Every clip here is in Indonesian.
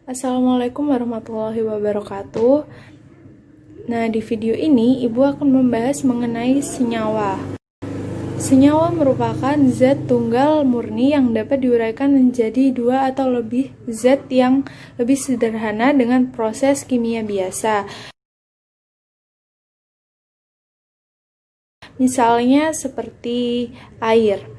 Assalamualaikum warahmatullahi wabarakatuh. Nah, di video ini Ibu akan membahas mengenai senyawa. Senyawa merupakan zat tunggal murni yang dapat diuraikan menjadi dua atau lebih zat yang lebih sederhana dengan proses kimia biasa. Misalnya seperti air.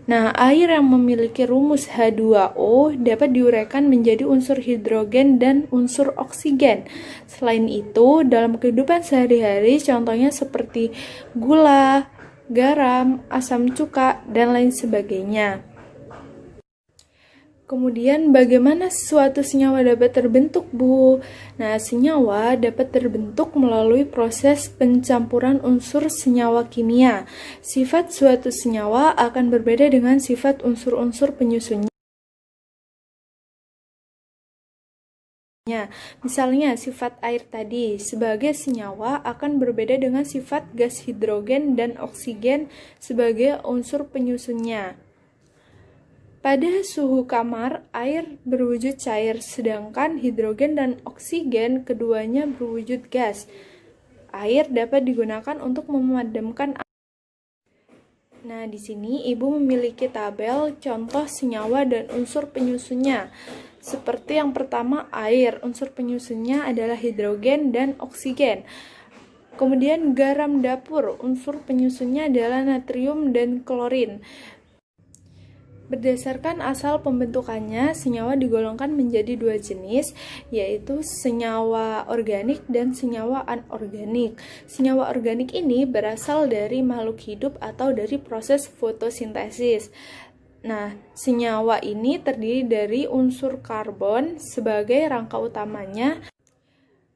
Nah, air yang memiliki rumus H2O dapat diuraikan menjadi unsur hidrogen dan unsur oksigen. Selain itu, dalam kehidupan sehari-hari, contohnya seperti gula, garam, asam cuka, dan lain sebagainya. Kemudian, bagaimana suatu senyawa dapat terbentuk, Bu? Nah, senyawa dapat terbentuk melalui proses pencampuran unsur senyawa kimia. Sifat suatu senyawa akan berbeda dengan sifat unsur-unsur penyusunnya. Misalnya, sifat air tadi sebagai senyawa akan berbeda dengan sifat gas hidrogen dan oksigen sebagai unsur penyusunnya. Pada suhu kamar, air berwujud cair, sedangkan hidrogen dan oksigen keduanya berwujud gas. Air dapat digunakan untuk memadamkan. Nah, di sini Ibu memiliki tabel contoh senyawa dan unsur penyusunnya. Seperti yang pertama, air. Unsur penyusunnya adalah hidrogen dan oksigen. Kemudian garam dapur. Unsur penyusunnya adalah natrium dan klorin. Berdasarkan asal pembentukannya, senyawa digolongkan menjadi dua jenis, yaitu senyawa organik dan senyawa anorganik. Senyawa organik ini berasal dari makhluk hidup atau dari proses fotosintesis. Nah, senyawa ini terdiri dari unsur karbon sebagai rangka utamanya.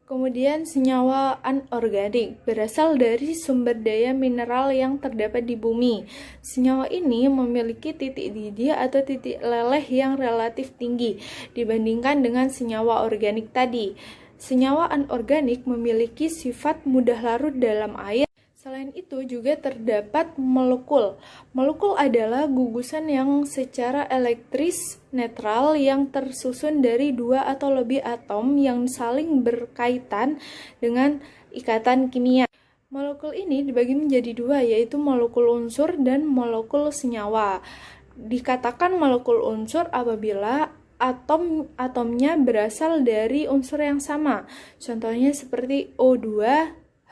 Kemudian senyawa anorganik berasal dari sumber daya mineral yang terdapat di bumi. Senyawa ini memiliki titik didih atau titik leleh yang relatif tinggi dibandingkan dengan senyawa organik tadi. Senyawa anorganik memiliki sifat mudah larut dalam air. Selain itu juga terdapat molekul. Molekul adalah gugusan yang secara elektris netral yang tersusun dari dua atau lebih atom yang saling berkaitan dengan ikatan kimia. Molekul ini dibagi menjadi dua, yaitu molekul unsur dan molekul senyawa. Dikatakan molekul unsur apabila atomnya berasal dari unsur yang sama. Contohnya seperti O2,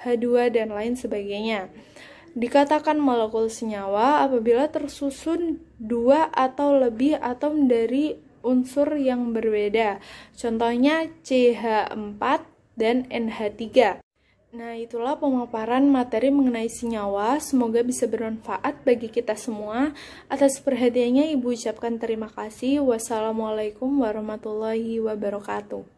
H2, dan lain sebagainya. Dikatakan molekul senyawa apabila tersusun dua atau lebih atom dari unsur yang berbeda. Contohnya CH4 dan NH3. Nah, itulah pemaparan materi mengenai senyawa. Semoga bisa bermanfaat bagi kita semua. Atas perhatiannya Ibu ucapkan terima kasih. Wassalamualaikum warahmatullahi wabarakatuh.